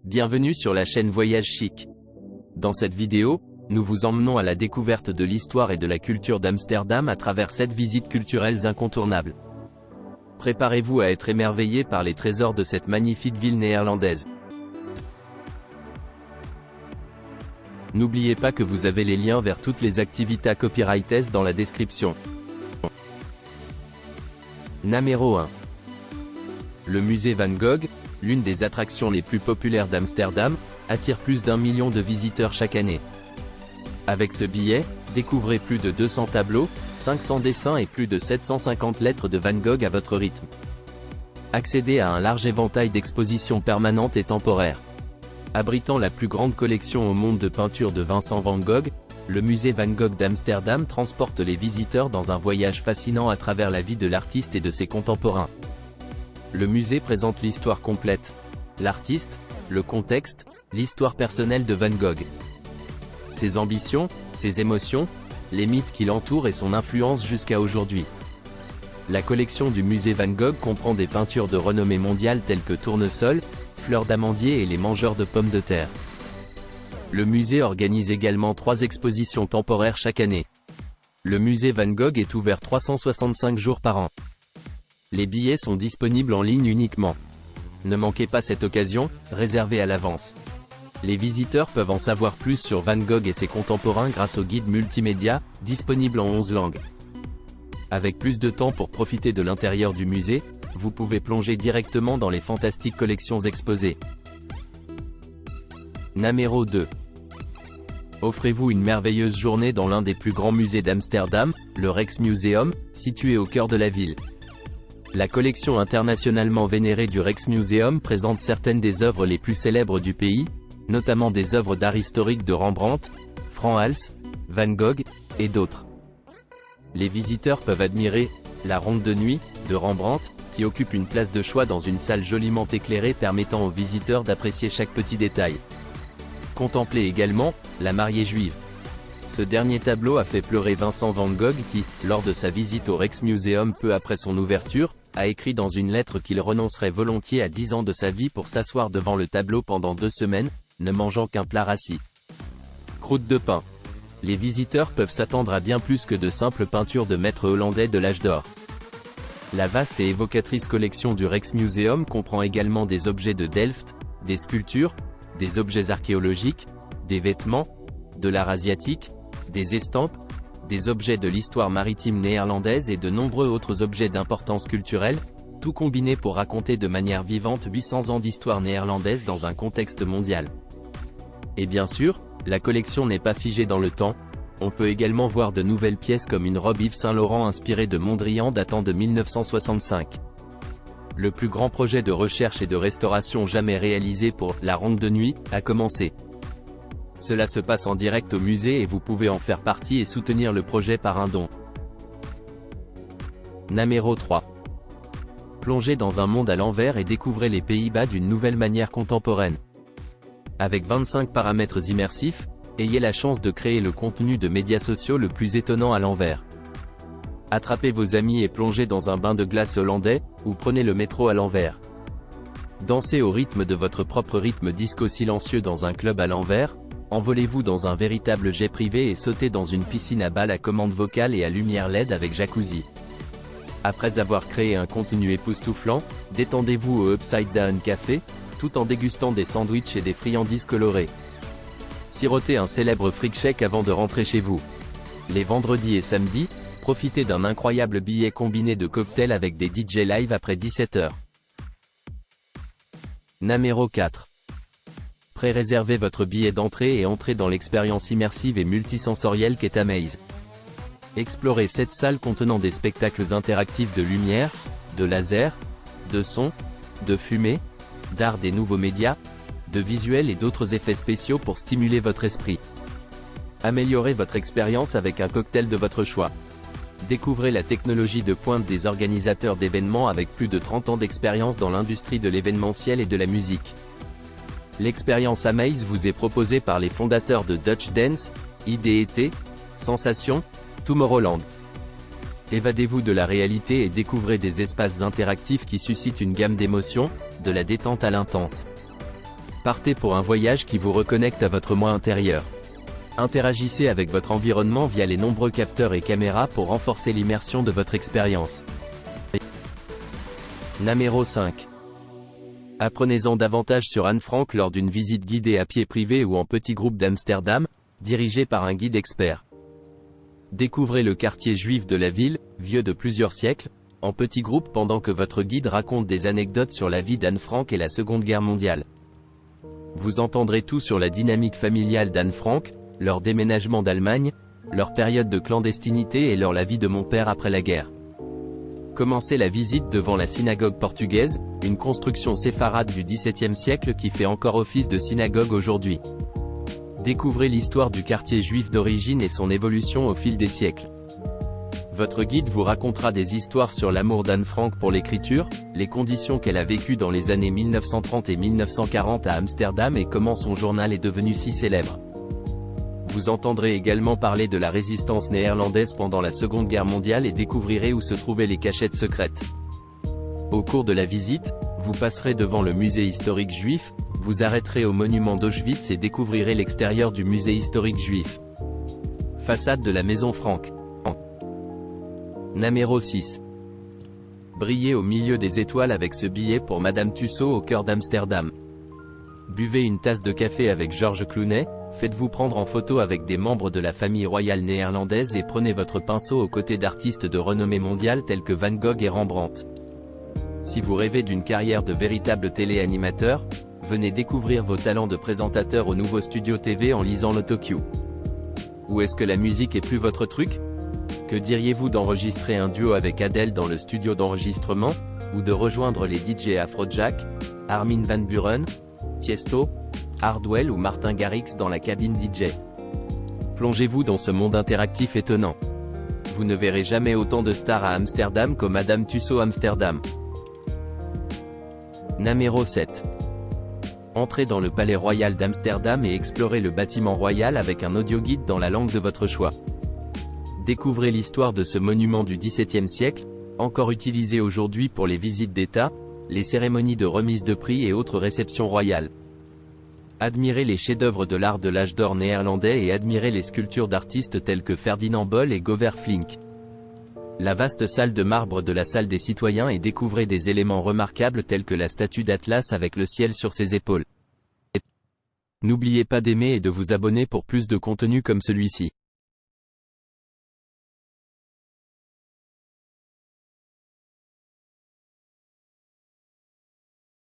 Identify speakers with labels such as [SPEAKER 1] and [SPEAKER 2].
[SPEAKER 1] Bienvenue sur la chaîne Voyage Chic. Dans cette vidéo, nous vous emmenons à la découverte de l'histoire et de la culture d'Amsterdam à travers 7 visites culturelles incontournables. Préparez-vous à être émerveillé par les trésors de cette magnifique ville néerlandaise. N'oubliez pas que vous avez les liens vers toutes les activités copyrighted dans la description. Numéro 1. Le musée Van Gogh, l'une des attractions les plus populaires d'Amsterdam, attire plus d'1 million de visiteurs chaque année. Avec ce billet, découvrez plus de 200 tableaux, 500 dessins et plus de 750 lettres de Van Gogh à votre rythme. Accédez à un large éventail d'expositions permanentes et temporaires. Abritant la plus grande collection au monde de peintures de Vincent van Gogh, le musée Van Gogh d'Amsterdam transporte les visiteurs dans un voyage fascinant à travers la vie de l'artiste et de ses contemporains. Le musée présente l'histoire complète. L'artiste, le contexte, l'histoire personnelle de Van Gogh. Ses ambitions, ses émotions, les mythes qui l'entourent et son influence jusqu'à aujourd'hui. La collection du musée Van Gogh comprend des peintures de renommée mondiale telles que Tournesol, Fleurs d'amandier et Les mangeurs de pommes de terre. Le musée organise également 3 expositions temporaires chaque année. Le musée Van Gogh est ouvert 365 jours par an. Les billets sont disponibles en ligne uniquement. Ne manquez pas cette occasion, réservée à l'avance. Les visiteurs peuvent en savoir plus sur Van Gogh et ses contemporains grâce au guide multimédia, disponible en 11 langues. Avec plus de temps pour profiter de l'intérieur du musée, vous pouvez plonger directement dans les fantastiques collections exposées. Numéro 2. Offrez-vous une merveilleuse journée dans l'un des plus grands musées d'Amsterdam, le Rijksmuseum, situé au cœur de la ville. La collection internationalement vénérée du Rijksmuseum présente certaines des œuvres les plus célèbres du pays, notamment des œuvres d'art historique de Rembrandt, Frans Hals, Van Gogh, et d'autres. Les visiteurs peuvent admirer la Ronde de nuit, de Rembrandt, qui occupe une place de choix dans une salle joliment éclairée permettant aux visiteurs d'apprécier chaque petit détail. Contemplez également la mariée juive. Ce dernier tableau a fait pleurer Vincent van Gogh qui, lors de sa visite au Rijksmuseum peu après son ouverture, a écrit dans une lettre qu'il renoncerait volontiers à 10 ans de sa vie pour s'asseoir devant le tableau pendant 2 semaines, ne mangeant qu'un plat rassis. Croûte de pain. Les visiteurs peuvent s'attendre à bien plus que de simples peintures de maîtres hollandais de l'âge d'or. La vaste et évocatrice collection du Rijksmuseum comprend également des objets de Delft, des sculptures, des objets archéologiques, des vêtements, de l'art asiatique, des estampes, des objets de l'histoire maritime néerlandaise et de nombreux autres objets d'importance culturelle, tout combiné pour raconter de manière vivante 800 ans d'histoire néerlandaise dans un contexte mondial. Et bien sûr, la collection n'est pas figée dans le temps, on peut également voir de nouvelles pièces comme une robe Yves Saint Laurent inspirée de Mondrian datant de 1965. Le plus grand projet de recherche et de restauration jamais réalisé pour la Ronde de nuit a commencé. Cela se passe en direct au musée et vous pouvez en faire partie et soutenir le projet par un don. Numéro 3. Plongez dans un monde à l'envers et découvrez les Pays-Bas d'une nouvelle manière contemporaine. Avec 25 paramètres immersifs, ayez la chance de créer le contenu de médias sociaux le plus étonnant à l'envers. Attrapez vos amis et plongez dans un bain de glace hollandais, ou prenez le métro à l'envers. Dansez au rythme de votre propre rythme disco silencieux dans un club à l'envers, envolez-vous dans un véritable jet privé et sautez dans une piscine à balles à commande vocale et à lumière LED avec jacuzzi. Après avoir créé un contenu époustouflant, détendez-vous au Upside Down Café, tout en dégustant des sandwichs et des friandises colorées. Sirotez un célèbre freak shake avant de rentrer chez vous. Les vendredis et samedis, profitez d'un incroyable billet combiné de cocktails avec des DJ live après 17h. Numéro 4. Pré-réservez votre billet d'entrée et entrez dans l'expérience immersive et multisensorielle qu'est Amaze. Explorez 7 salles contenant des spectacles interactifs de lumière, de laser, de son, de fumée, d'art des nouveaux médias, de visuels et d'autres effets spéciaux pour stimuler votre esprit. Améliorez votre expérience avec un cocktail de votre choix. Découvrez la technologie de pointe des organisateurs d'événements avec plus de 30 ans d'expérience dans l'industrie de l'événementiel et de la musique. L'expérience Amaze vous est proposée par les fondateurs de Dutch Dance, IDET, Sensation, Tomorrowland. Évadez-vous de la réalité et découvrez des espaces interactifs qui suscitent une gamme d'émotions, de la détente à l'intense. Partez pour un voyage qui vous reconnecte à votre moi intérieur. Interagissez avec votre environnement via les nombreux capteurs et caméras pour renforcer l'immersion de votre expérience. Numéro 5. Apprenez-en davantage sur Anne Frank lors d'une visite guidée à pied privé ou en petit groupe d'Amsterdam, dirigée par un guide expert. Découvrez le quartier juif de la ville, vieux de plusieurs siècles, en petit groupe pendant que votre guide raconte des anecdotes sur la vie d'Anne Frank et la Seconde Guerre mondiale. Vous entendrez tout sur la dynamique familiale d'Anne Frank, leur déménagement d'Allemagne, leur période de clandestinité et la vie de mon père après la guerre. Commencez la visite devant la synagogue portugaise, une construction séfarade du XVIIe siècle qui fait encore office de synagogue aujourd'hui. Découvrez l'histoire du quartier juif d'origine et son évolution au fil des siècles. Votre guide vous racontera des histoires sur l'amour d'Anne Frank pour l'écriture, les conditions qu'elle a vécues dans les années 1930 et 1940 à Amsterdam et comment son journal est devenu si célèbre. Vous entendrez également parler de la résistance néerlandaise pendant la Seconde Guerre mondiale et découvrirez où se trouvaient les cachettes secrètes. Au cours de la visite, vous passerez devant le musée historique juif, vous arrêterez au monument d'Auschwitz et découvrirez l'extérieur du musée historique juif. Façade de la maison Frank. Numéro 6. Brillez au milieu des étoiles avec ce billet pour Madame Tussaud au cœur d'Amsterdam. Buvez une tasse de café avec George Clooney, faites-vous prendre en photo avec des membres de la famille royale néerlandaise et prenez votre pinceau aux côtés d'artistes de renommée mondiale tels que Van Gogh et Rembrandt. Si vous rêvez d'une carrière de véritable télé-animateur, venez découvrir vos talents de présentateur au nouveau studio TV en lisant l'AutoCue. Ou est-ce que la musique est plus votre truc? Que diriez-vous d'enregistrer un duo avec Adele dans le studio d'enregistrement, ou de rejoindre les DJ Afrojack, Armin van Buuren, Tiesto, Hardwell ou Martin Garrix dans la cabine DJ? Plongez-vous dans ce monde interactif étonnant. Vous ne verrez jamais autant de stars à Amsterdam qu'au Madame Tussaud Amsterdam. Numéro 7. Entrez dans le Palais Royal d'Amsterdam et explorez le bâtiment royal avec un audioguide dans la langue de votre choix. Découvrez l'histoire de ce monument du XVIIe siècle, encore utilisé aujourd'hui pour les visites d'État, les cérémonies de remise de prix et autres réceptions royales. Admirez les chefs-d'œuvre de l'art de l'âge d'or néerlandais et admirez les sculptures d'artistes tels que Ferdinand Bol et Govert Flinck. La vaste salle de marbre de la salle des citoyens et découvrez des éléments remarquables tels que la statue d'Atlas avec le ciel sur ses épaules. N'oubliez pas d'aimer et de vous abonner pour plus de contenu comme celui-ci.